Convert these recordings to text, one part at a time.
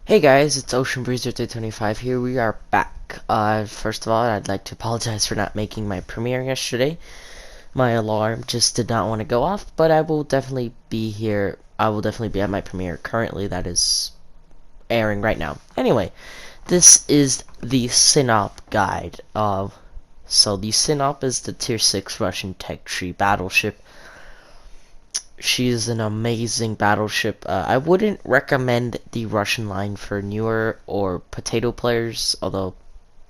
Hey guys, it's Ocean Breezer 325 here. We are back. First of all, I'd like to apologize for not making my premiere yesterday. My alarm just did not want to go off, but I will definitely be here. I will definitely be at my premiere currently that is airing right now. Anyway, this is the Sinop guide. So the Sinop is the Tier 6 Russian tech tree battleship. She is an amazing battleship. I wouldn't recommend the Russian line for newer or potato players, although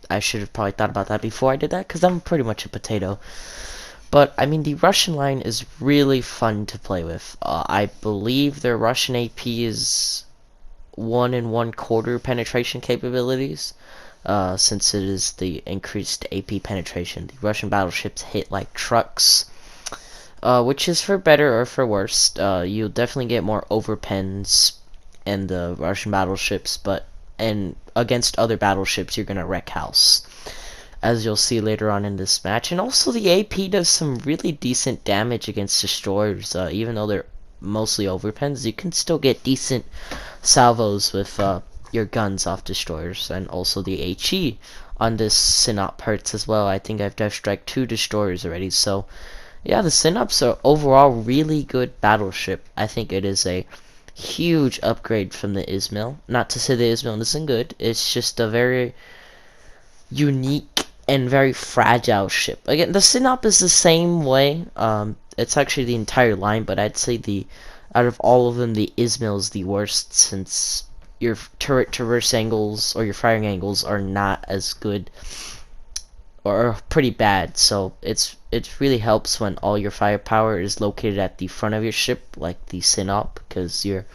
I should have probably thought about that before I did that, because I'm pretty much a potato. But, I mean, the Russian line is really fun to play with. I believe their Russian AP is 1 1/4 penetration capabilities, since it is the increased AP penetration. The Russian battleships hit like trucks. Which is for better or for worse. You'll definitely get more overpens in the Russian battleships, and against other battleships, you're gonna wreck house, as you'll see later on in this match. And also, the AP does some really decent damage against destroyers. Even though they're mostly overpens, you can still get decent salvos with your guns off destroyers. And also, the HE on this Sinop hurts as well. I think I've death strike 2 destroyers already, so yeah, the Sinops are overall really good battleship. I think it is a huge upgrade from the Ismail. Not to say the Ismail isn't good, it's just a very unique and very fragile ship. Again, the Sinop is the same way. It's actually the entire line, but I'd say out of all of them, the Ismail is the worst, since your turret traverse angles or your firing angles are not as good, or pretty bad. So it really helps when all your firepower is located at the front of your ship, like the Sinop, because you're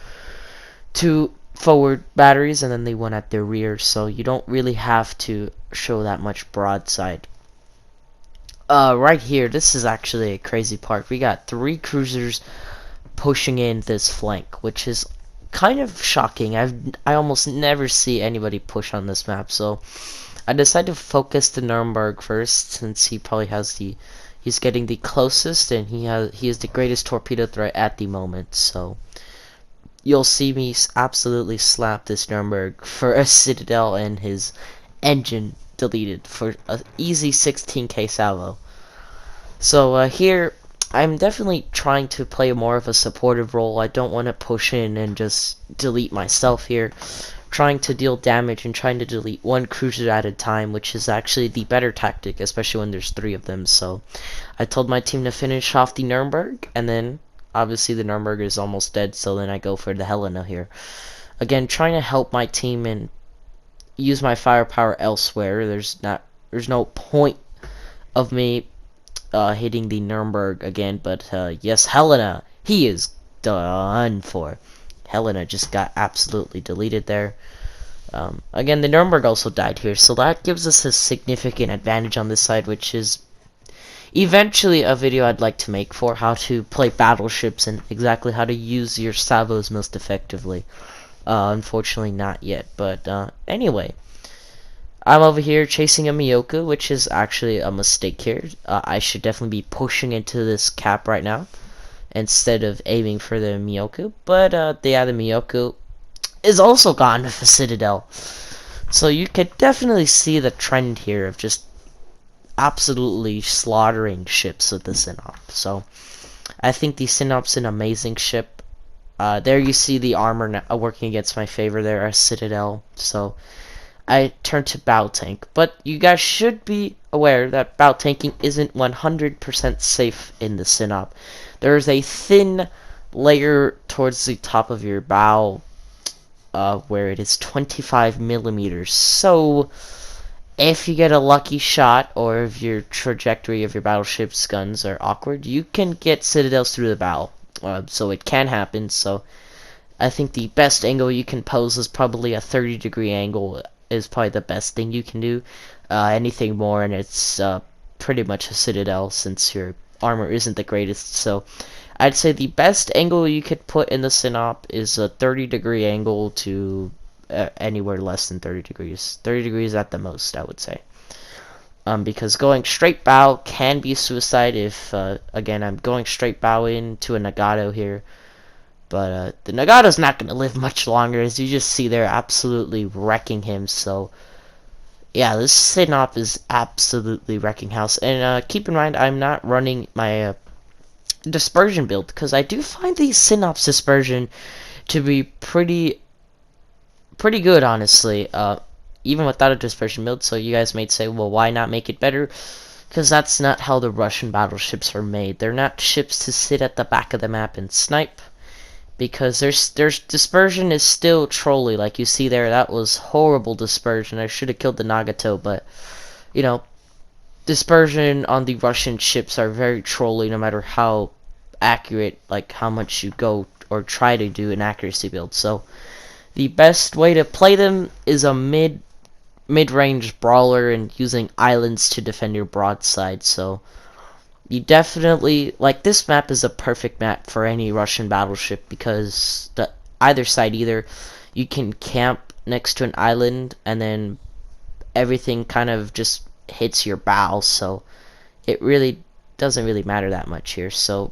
2 forward batteries and then the 1 at their rear, so you don't really have to show that much broadside. Right here, this is actually a crazy part. We got 3 cruisers pushing in this flank, which is kind of shocking. I almost never see anybody push on this map, so I decided to focus the Nuremberg first, since he probably has he's getting the closest, and he is the greatest torpedo threat at the moment. So you'll see me absolutely slap this Nuremberg for a Citadel and his engine deleted for an easy 16k salvo. So here I'm definitely trying to play more of a supportive role. I don't want to push in and just delete myself here. Trying to deal damage and trying to delete 1 cruiser at a time, which is actually the better tactic, especially when there's 3 of them. So I told my team to finish off the Nuremberg, and then obviously the Nuremberg is almost dead, so then I go for the Helena here. Again, trying to help my team and use my firepower elsewhere. There's no point of me hitting the Nuremberg again, but yes, Helena, he is done for. Helena just got absolutely deleted there. Again, the Nuremberg also died here, so that gives us a significant advantage on this side, which is eventually a video I'd like to make for how to play battleships and exactly how to use your salvos most effectively. Unfortunately, not yet, but anyway. I'm over here chasing a Miyoku, which is actually a mistake here. I should definitely be pushing into this cap right now instead of aiming for the Miyoku, but the Miyoku is also gone with the Citadel. So you can definitely see the trend here of just absolutely slaughtering ships with the Sinop. So I think the Sinop's an amazing ship. There you see the armor now working against my favor there, a Citadel. So I turn to bow tank, but you guys should be aware that bow tanking isn't 100% safe in the Sinop. There is a thin layer towards the top of your bow where it is 25 millimeters. So if you get a lucky shot, or if your trajectory of your battleship's guns are awkward, you can get citadels through the bow. So it can happen. So I think the best angle you can pose is probably a 30-degree angle is probably the best thing you can do. Anything more and it's pretty much a citadel, since your armor isn't the greatest. So I'd say the best angle you could put in the Sinop is a 30-degree angle to anywhere less than 30 degrees. 30 degrees at the most, I would say. because going straight bow can be suicide if, again, I'm going straight bow into a Nagato here. But the Nagato's not going to live much longer, as you just see there, absolutely wrecking him. So, yeah, this Sinop is absolutely wrecking house. And keep in mind, I'm not running my dispersion build, because I do find the Sinop's dispersion to be pretty good, honestly. Even without a dispersion build, so you guys might say, well, why not make it better? Because that's not how the Russian battleships are made. They're not ships to sit at the back of the map and snipe. Because there's dispersion is still trolly, like you see there. That was horrible dispersion. I should have killed the Nagato, but you know, dispersion on the Russian ships are very trolly, no matter how accurate, like how much you go or try to do an accuracy build. So the best way to play them is a mid-range brawler and using islands to defend your broadside. So you definitely, like, this map is a perfect map for any Russian battleship, because either side, either you can camp next to an island and then everything kind of just hits your bow, so it really doesn't really matter that much here. So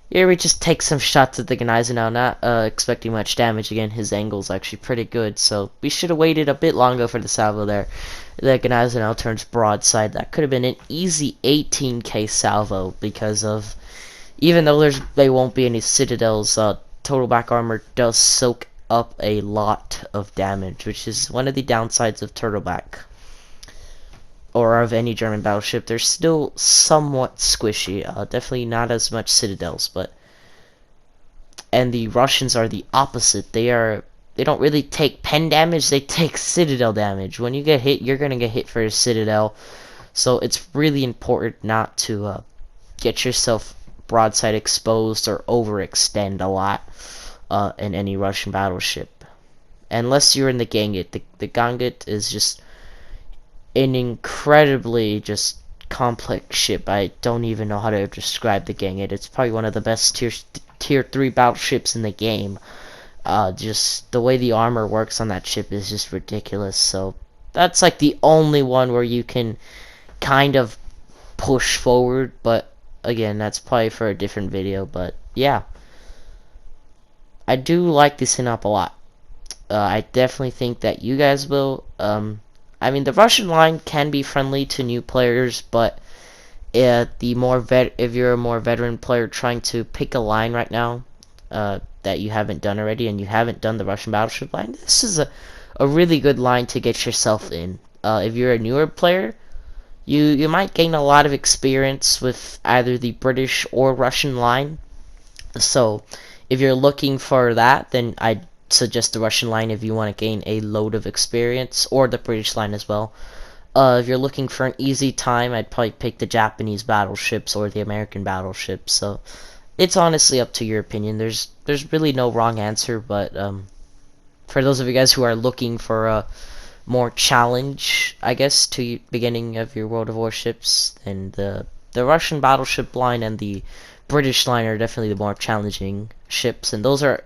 here we just take some shots at the Gneisenau, not expecting much damage. Again, his angle's actually pretty good, so we should have waited a bit longer for the salvo there. The Gneisenau turns broadside. That could have been an easy 18k salvo, because of, even though they won't be any citadels, total back armor does soak up a lot of damage, which is one of the downsides of turtleback, or of any German battleship. They're still somewhat squishy. Definitely not as much citadels, but, and the Russians are the opposite. They don't really take pen damage, they take citadel damage. When you get hit, you're gonna get hit for a citadel. So it's really important not to get yourself broadside exposed or overextend a lot in any Russian battleship. Unless you're in the Ganget. The Ganget is just an incredibly just complex ship. I don't even know how to describe the Ganget. It's probably one of the best tier 3 battleships in the game. Just the way the armor works on that ship is just ridiculous. So that's like the only one where you can kind of push forward, but again, that's probably for a different video. But yeah, I do like the Sinop a lot. I definitely think that you guys will. I mean, the Russian line can be friendly to new players, but if you're a more veteran player trying to pick a line right now that you haven't done already, and you haven't done the Russian battleship line, this is a really good line to get yourself in. If you're a newer player, you might gain a lot of experience with either the British or Russian line. So if you're looking for that, then I'd suggest the Russian line if you want to gain a load of experience, or the British line as well. If you're looking for an easy time, I'd probably pick the Japanese battleships or the American battleships. So it's honestly up to your opinion. There's really no wrong answer, but for those of you guys who are looking for a more challenge, I guess, to beginning of your World of Warships, and the Russian battleship line and the British line are definitely the more challenging ships, and those are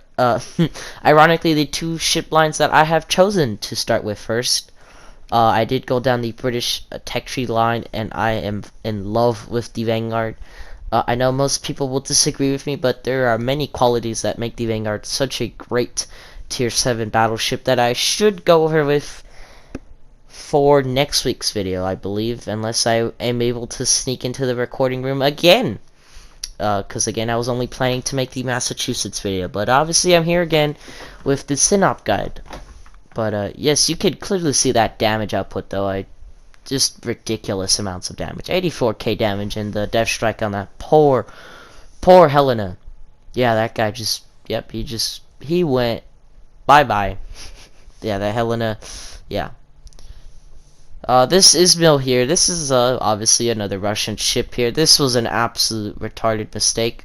ironically the two ship lines that I have chosen to start with first. I did go down the British tech tree line, and I am in love with the Vanguard. I know most people will disagree with me, but there are many qualities that make the Vanguard such a great tier 7 battleship that I should go over with for next week's video, I believe, unless I am able to sneak into the recording room again. Because again, I was only planning to make the Massachusetts video, but obviously I'm here again with the Sinop guide. But yes, you could clearly see that damage output, though. Just ridiculous amounts of damage. 84k damage, and the death strike on that poor Helena. Yeah, that guy just, yep, he went bye-bye. Yeah, that Helena, yeah. This Ismail here, this is obviously another Russian ship here. This was an absolute retarded mistake.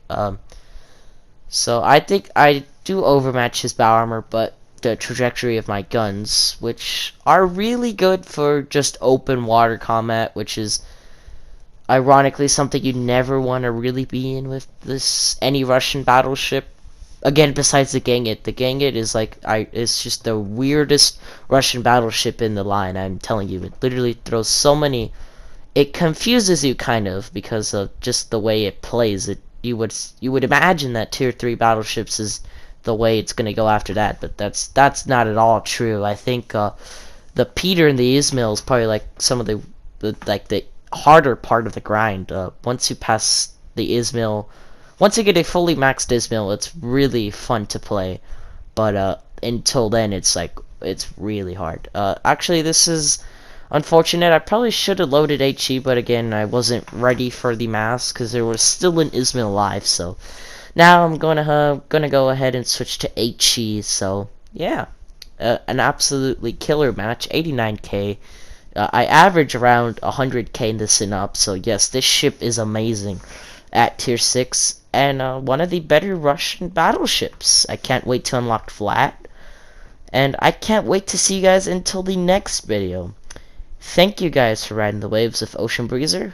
So I think I do overmatch his bow armor, but the trajectory of my guns, which are really good for just open water combat, which is ironically something you never want to really be in with any Russian battleship. again, besides the Gangit is like it's just the weirdest Russian battleship in the line. I'm telling you, it literally throws so many. It confuses you kind of because of just the way it plays. You would imagine that tier 3 battleships is the way it's gonna go after that, but that's not at all true. I think the Peter and the Ismail is probably like some of the harder part of the grind. Once you pass the Ismail, once you get a fully maxed Ismail, it's really fun to play. But until then, it's really hard. Actually, this is unfortunate. I probably should have loaded HE, but again, I wasn't ready for the mask because there was still an Ismail live. So now I'm gonna go ahead and switch to HE. So yeah, an absolutely killer match, 89k. I average around 100k in the Sinop. So yes, this ship is amazing at tier 6 and one of the better Russian battleships. I can't wait to unlock Flat, and I can't wait to see you guys until the next video. Thank you guys for riding the waves of Ocean Breezer.